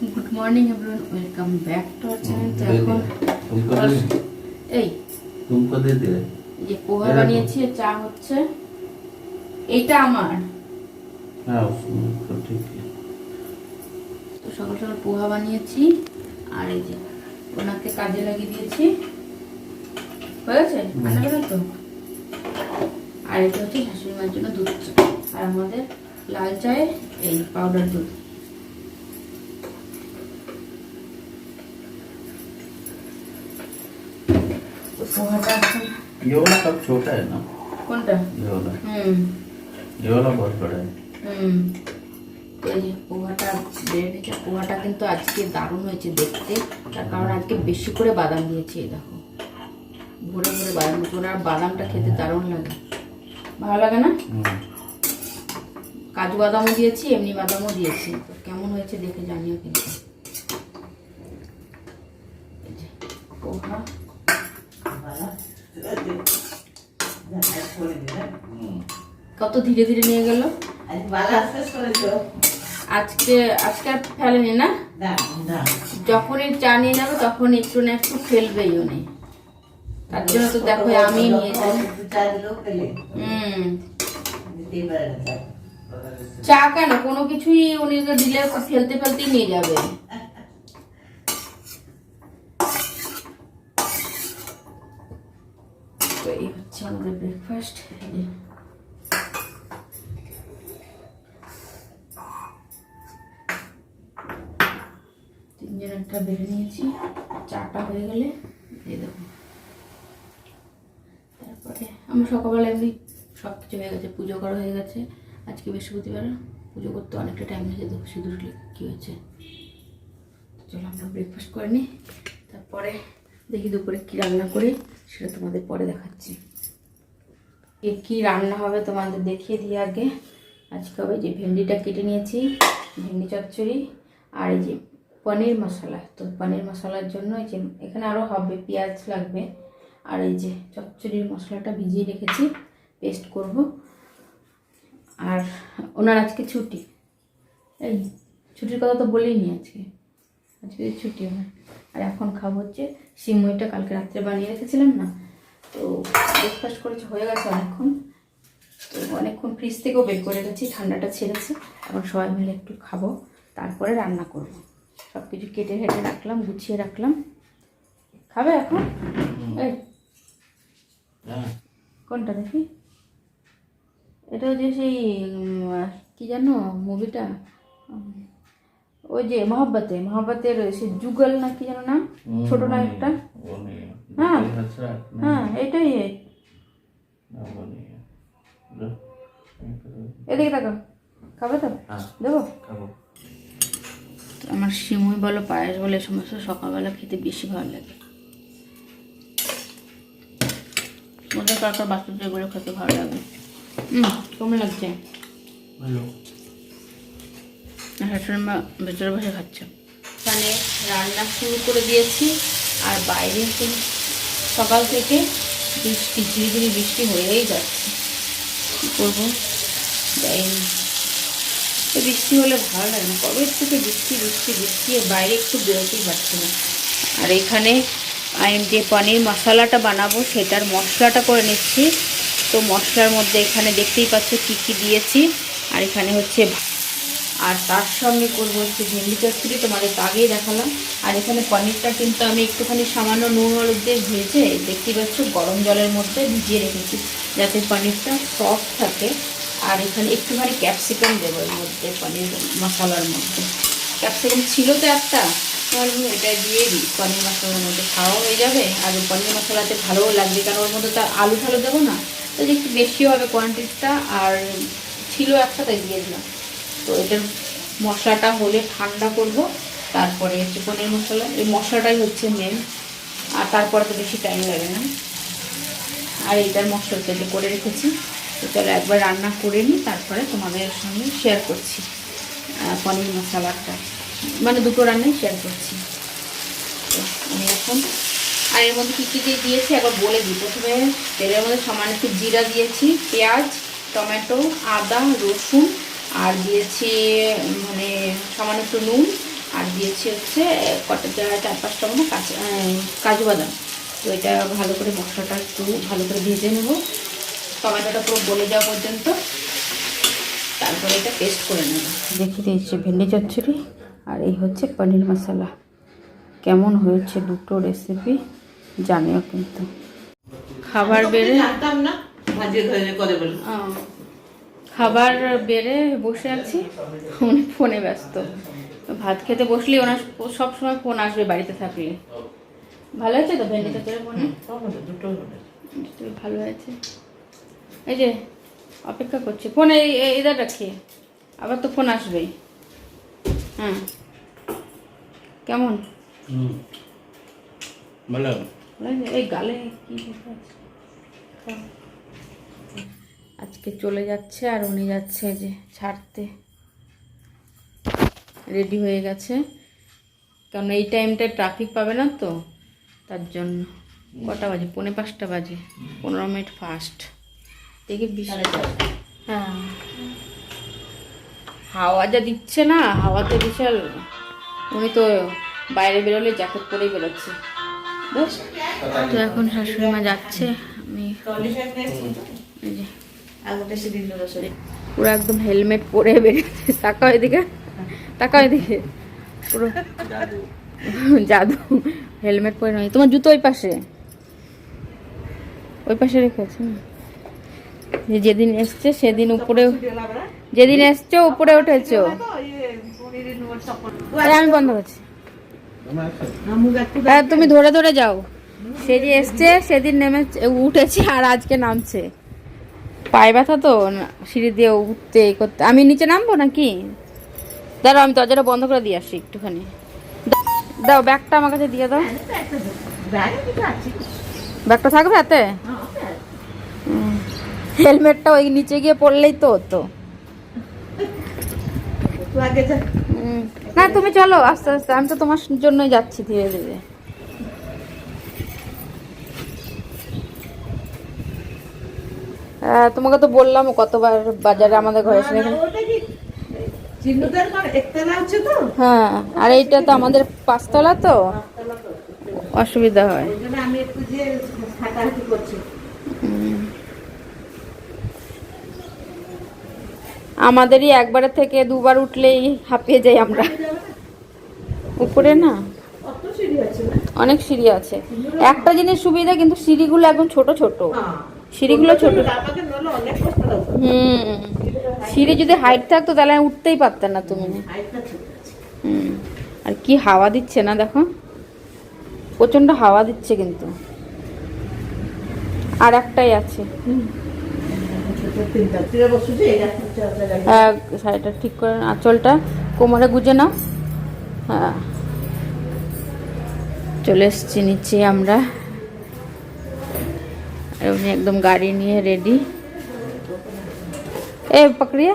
Good morning everyone, welcome back to our channel. তো এখন এই तुमको दे दे যে পোহা বানিয়েছি, চা হচ্ছে। এইটা আমার। हाँ उसमें तो ठीक है। তো সকাল সকাল পোহা বানিয়েছি আর এই যে ওনাকে কাজে লাগিয়ে দিয়েছি। হয়ে গেছে রান্না করা তো। আর এটা হচ্ছে শাশুড়ি মার জন্য দুধ চা, আর আমাদের লাল চায়ে এই পাউডার দুধ। पोहाटा ये वाला कप छोटा है ना? कौन टा? ये वाला बहुत बड़ा है। তো এই যে পোহাটা বের হয়েছে। পোহাটা কিন্তু আজকে দারুণ হয়েছে দেখতে, তার কারণ আজকে বেশি করে বাদাম দিয়েছি। এই দেখো ভরে ভরে বাদাম দিয়েছি, আর বাদামটা খেতে দারুণ লাগে, ভালো লাগে না? কাজু বাদামও দিয়েছি, এমনি বাদামও দিয়েছি। তো কেমন হয়েছে দেখে জানিও কিন্তু। পোহা কত ধীরে ধীরে নিয়ে গেল। আজকে আজকে আর ফেলেনি না, যখনই চা নিয়ে যাবে তখন একটু না একটু ফেলবেই উনি। তার জন্য তো দেখো আমি নিয়ে যাই। চা কেন, কোনো কিছুই উনি দিলে ফেলতে ফেলতেই নিয়ে যাবে। এই হচ্ছে আমাদের ব্রেকফাস্ট। তিনজন একটা বেড়ে নিয়েছি, চাটা হয়ে গেলে দিয়ে দেবো। তারপরে আমরা সকালবেলা এমনি সব কিছু হয়ে গেছে, পুজো করা হয়ে গেছে। আজকে বৃহস্পতিবার, পুজো করতে অনেকটা টাইম লেগে যাবে। সিঁদুর কী হয়েছে, চলো আমরা ব্রেকফাস্ট করে নিই, তারপরে দেখি দুপুরে কী রান্না করি সেটা তোমাদের পরে দেখাচ্ছি। কি রান্না হবে তোমাদের দেখিয়ে দিই আগে। আজকে হবে যে ভেন্ডিটা কেটে নিয়েছি, ভেন্ডি চচ্চড়ি, আর এই যে পনির মশলা। তো পনির মশলার জন্য এই যে এখানে আরও হবে, পেঁয়াজ লাগবে। আর এই যে চচ্চড়ির মশলাটা ভিজিয়ে রেখেছি, পেস্ট করব। আর ওনার আজকে ছুটি, এই ছুটির কথা তো বলিনি, আজকে আজকে ছুটি হবে। আর এখন খাবো হচ্ছে সিমইটা, কালকে রাত্রে বানিয়ে রেখেছিলাম না, তো ব্রেকফাস্ট করেছে হয়ে গেছে অনেকক্ষণ। তো অনেকক্ষণ ফ্রিজ থেকেও বের করে রেখেছি, ঠান্ডাটা ছেড়েছে। এখন সবাই মিলে একটু খাবো, তারপরে রান্না করব। সব কিছু কেটে হেঁটে রাখলাম, গুছিয়ে রাখলাম। খাবে এখন? এই কোনটা দেখি, এটা যে সেই কি জানো মুভিটা, ওই যে মহাব্বতের সে যুগল না কি জানো নাম, ছোট নায়কটা। হ্যাঁ হ্যাঁ এটাই। এদিকে তাকাও, খাবে তো? দেবো। আমার সিমুই বলো পায়েস বলে সমস্ত সকালবেলা খেতে বেশি ভালো লাগে। ওদের কাকার বাচ্চাদের এগুলো খেতে ভালো লাগে। কেমন লাগছে? শাশুড়ি মা ভেতরে বসে খাচ্ছে। এখানে রান্না শুরু করে দিয়েছি, আর বাইরে সকাল থেকে বৃষ্টি, ধীরে ধীরে বৃষ্টি হয়েই যাচ্ছে। কী করবো, যাইনি। তো বৃষ্টি হলে ভালো লাগে না, কবে থেকে বৃষ্টি বৃষ্টি বৃষ্টি, বাইরে একটু বেরোতেই পারছি না। আর এখানে আমি যে পনির মশলাটা বানাবো সেটার মশলাটা করে নিচ্ছি। তো মশলার মধ্যে এখানে দেখতেই পাচ্ছ কী কী দিয়েছি। আর এখানে হচ্ছে, আর তার সঙ্গে করবো হচ্ছে ভেন্ডি চচ্চড়ি, তোমাদের তো আগেই দেখালাম। আর এখানে পনিরটা কিন্তু আমি একটুখানি সামান্য নুন হলুদ দিয়ে ভেজে, দেখতেই পাচ্ছ গরম জলের মধ্যে ভিজিয়ে রেখেছি, যাতে পনিরটা সফট থাকে। আর এখানে একটুখানি ক্যাপসিকাম দেবো এর মধ্যে, পনির মশলার মধ্যে। ক্যাপসিকাম ছিল তো একটা, তাহলে এটা দিয়ে দিই পনির মশলার মধ্যে, খাওয়াও হয়ে যাবে। আর পনির মশলাতে ভালোও লাগবে, কারণ ওর মধ্যে তো আলু ঠালু দেবো না, তো একটু বেশি হবে কোয়ান্টিটিটা। আর ছিল একটা, তাই দিয়ে দিলাম। তো এটার মশলাটা হলে ঠান্ডা করব, তারপরে হচ্ছে পনির মশলা, এই মশলাটাই হচ্ছে মেন। আর তারপরে তো বেশি টাইম লাগে না। আর এইটার মশলাটা যে করে রেখেছি, তো চলো একবার রান্না করে নিই, তারপরে তোমাদের সঙ্গে শেয়ার করছি পনির মশলাটা, মানে দুটো রান্নাই শেয়ার করছি। তো আমি এখন, আর এর মধ্যে কী কী দিয়েছি একবার বলে দিই। প্রথমে তেলের মধ্যে সামান্য একটু জিরা দিয়েছি, পেঁয়াজ, টমেটো, আদা, রসুন, আর দিয়েছি মানে সামান্য একটু নুন, আর দিয়েছি হচ্ছে কটা 4-5টা মতো কাজু বাদাম। তো এটা ভালো করে মশলাটা একটু ভালো করে ভেজে নেব, টমেটোটা পুরো গলে যাওয়া পর্যন্ত, তারপরে এটা পেস্ট করে নেব। দেখে দিয়েছি ভেন্ডি চচ্চড়ি আর এই হচ্ছে পনির মশলা। কেমন হয়েছে দুটো রেসিপি জানিও কিন্তু। খাবার বেড়ে খাবার বেড়ে বসে আছি, উনি ফোনে ব্যস্ত। ভাত খেতে বসলি ওনার সবসময় ফোন আসবে বাড়িতে থাকলে। ভালো হয়েছে তো ভেন্ডি চচ্চড়ি? দুটো ভালো হয়েছে। এই যে অপেক্ষা করছি, ফোন এদের রাখিয়ে, আবার তো ফোন আসবেই। হ্যাঁ কেমন ভালো? এই গালে কি আছে? আজকে চলে যাচ্ছে আর উনি যাচ্ছে যে ছাড়তে, রেডি হয়ে গেছে, কারণ এই টাইমটায় ট্রাফিক পাবে না তো, তার জন্য। কটা বাজে? 4:45 বাজে, 15 মিনিট ফাস্ট। দেখি হ্যাঁ হাওয়া যা দিচ্ছে না, হাওয়াতে বিশাল। উনি তো বাইরে বেরোলে জ্যাকেট পরেই বেরোচ্ছে। বেশ, তো এখন শাশুড়ি মা যাচ্ছে, আমি এই যে পুরো একদম হেলমেট পরে বেরিয়েছে। তাকাও এদিকে, তাকাও এদিকে, পুরো জাদু। হেলমেট পরে নয়, তোমার জুতো ওই পাশে, ওই পাশে রেখেছে না? যেদিন এসছে সেদিন উপরে, যেদিন এসছো উপরে উঠেছো। আমি বন্ধ করছি, তুমি ধরে ধরে যাও। সে যে এসছে সেদিন নেমে উঠেছে আর আজকে নামছে। পায়ে ব্যথা তো, সিঁড়ি দিয়ে উঠতে করতে। আমি নিচে নামবো নাকি? দাঁড়াও, আমি দরজাটা বন্ধ করে দিয়ে আসি একটুখানি। দাও ব্যাগটা আমার কাছে দিয়ে দাও। ব্যাগটা থাকবে হাতে? হেলমেটটা ওই নিচে গিয়ে পড়লেই তো হতো। না তুমি চলো আস্তে আস্তে, আমি তো তোমার জন্যই যাচ্ছি ধীরে ধীরে। তোমাকে তো বললাম কতবার বাজারে আমাদের ঘরে এসে। হ্যাঁ, আর এইটা তো আমাদের 5তলা, তো অসুবিধা হয়। আমাদেরই একবারের থেকে দুবার উঠলেই হাঁপিয়ে যাই আমরা। উপরে না অনেক সিঁড়ি আছে। একটা জিনিস সুবিধা, কিন্তু সিঁড়িগুলো একদম ছোট ছোট, সিঁড়িগুলো ছোট। সিঁড়ি যদি হাইট থাকতো তাহলে উঠতেই পারতেন না তুমি। আর কি হাওয়া দিচ্ছে না দেখো, প্রচন্ড হাওয়া দিচ্ছে কিন্তু। আর একটাই আছে, হ্যাঁ শাড়িটা ঠিক করে, আঁচলটা কোমরে গুজে নাও। হ্যাঁ চলে এসছি নিচে আমরা, উনি একদম গাড়ি নিয়ে রেডি। এ পকড়িয়ে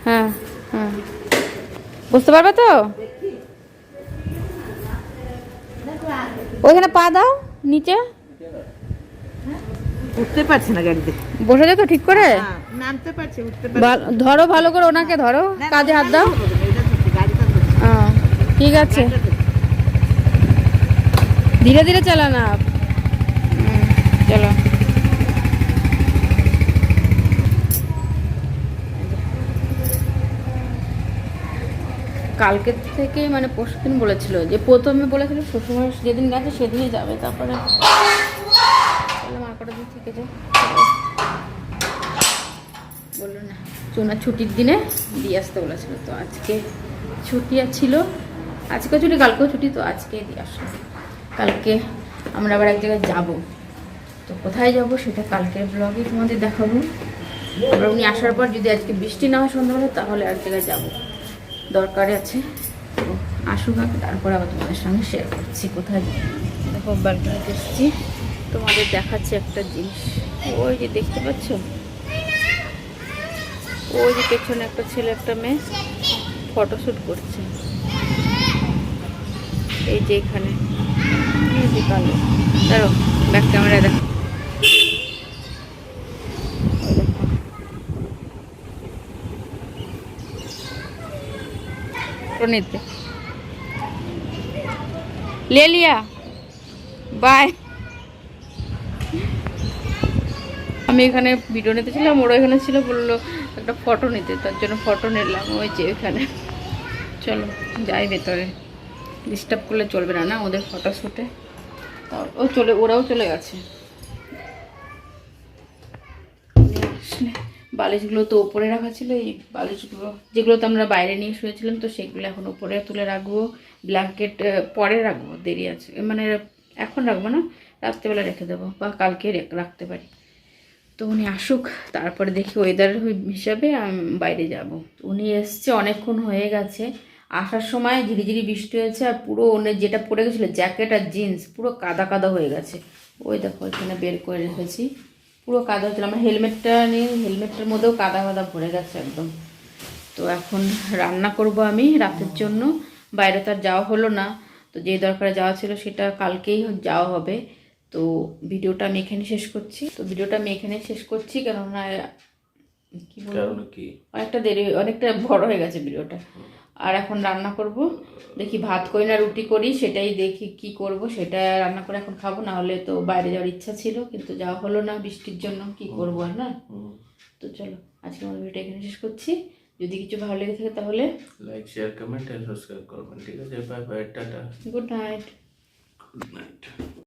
হ্যাঁ হ্যাঁ, বুঝতে পারবে তো? ওইখানে পা দাও নিচে। উঠতে পারছে না গাড়িতে, বসে যাও তো ঠিক করে, নামতে পারছে, উঠতে ধরো ভালো করে, ওনাকে ধরো, কাজে হাত দাও। ঠিক আছে, ধীরে ধীরে চালা না। চলো কালকে থেকেই, মানে পরশুদিন বলেছিল, যে প্রথমে বলেছিল শ্বশুরবাড়ি যেদিন গেছে সেদিনই যাবে, তারপরে আর কটা দিন থেকে যাও বললো না, চুনা ছুটির দিনে দিয়ে আসতে বলেছিল। তো আজকে ছুটি ছিল, আজকে ছুটি কালকেও ছুটি, তো আজকে দিয়ে আসলো। কালকে আমরা আবার এক জায়গায় যাব, তো কোথায় যাব সেটা কালকের ব্লগে তোমাদের দেখাবো। আবার উনি আসার পর যদি আজকে বৃষ্টি না হয় সন্ধ্যাবেলা, তাহলে এক জায়গায় যাবো, দরকারে আছে। তো আসুক আগে, তারপরে আবার তোমাদের সঙ্গে শেয়ার করছি কোথায়। দেখো ব্যালকনিতে এসেছি, তোমাদের দেখাচ্ছি একটা জিনিস। ওই যে দেখতে পাচ্ছ, ওই যে পেছনে একটা ছেলে একটা মেয়ে ফটোশ্যুট করছে। এই যে এখানে, এই যে কালো দাঁড়ো, ব্যাক ক্যামেরা দেখো। নিতে ले लिया बाय। আমি এখানে ভিডিও নিতে ছিলাম, ওরা এখানে ছিল, বললো একটা ফটো নিতে, তার জন্য ফটো নিলাম ওই যে এখানে। চলো যাই ভেতরে, ডিস্টার্ব করলে চলবে না, না ওদের ফটো শ্যুটে। ওরাও চলে গেছে। আসলে বালিশগুলো তো ওপরে রাখা ছিল, এই বালিশগুলো যেগুলো তো আমরা বাইরে নিয়ে শুয়েছিলাম, তো সেগুলো এখন উপরে তুলে রাখবো। ব্ল্যাঙ্কেট পরে রাখবো, দেরি আছে, মানে এখন রাখবো না, রাত্রেবেলা রেখে দেবো বা কালকে রাখতে পারি। তো উনি আসুক, তারপরে দেখি ওয়েদার হিসাবে আমি বাইরে যাব। উনি এসছে অনেকক্ষণ হয়ে গেছে, আসার সময় ঝিরিঝিরি বৃষ্টি হয়েছে, আর পুরো ওনের যেটা পরে গেছিলো জ্যাকেট আর জিন্স পুরো কাদা কাদা হয়ে গেছে। ওই দেখো এখানে বের করে রেখেছি, পুরো কাদা হচ্ছিল। আমার হেলমেটটা নিয়ে, হেলমেটটার মধ্যেও কাদা কাদা ভরে গেছে একদম। তো এখন রান্না করব আমি রাতের জন্য, বাইরে তো আর যাওয়া হলো না, তো যে দরকারে যাওয়া ছিল সেটা কালকেই যাওয়া হবে। তো ভিডিওটা আমি এখানে শেষ করছি, কেননা কি বলবো, অনেকটা দেরি, অনেকটা বড় হয়ে গেছে ভিডিওটা। আর এখন রান্না করব, দেখি ভাত করি না রুটি করি, সেটাই দেখি কি করব, সেটা রান্না করে এখন খাবো। না হলে তো বাইরে যাওয়ার ইচ্ছা ছিল, কিন্তু যাওয়া হলো না বৃষ্টির জন্য, কি করবো আর, না। তো চলো আজকে আমার ভিডিওটা এখানে শেষ করছি। যদি কিছু ভালো লেগে থাকে তাহলে like, share, comment and subscribe করবেন। ঠিক আছে, bye bye, tata, good night. Good night.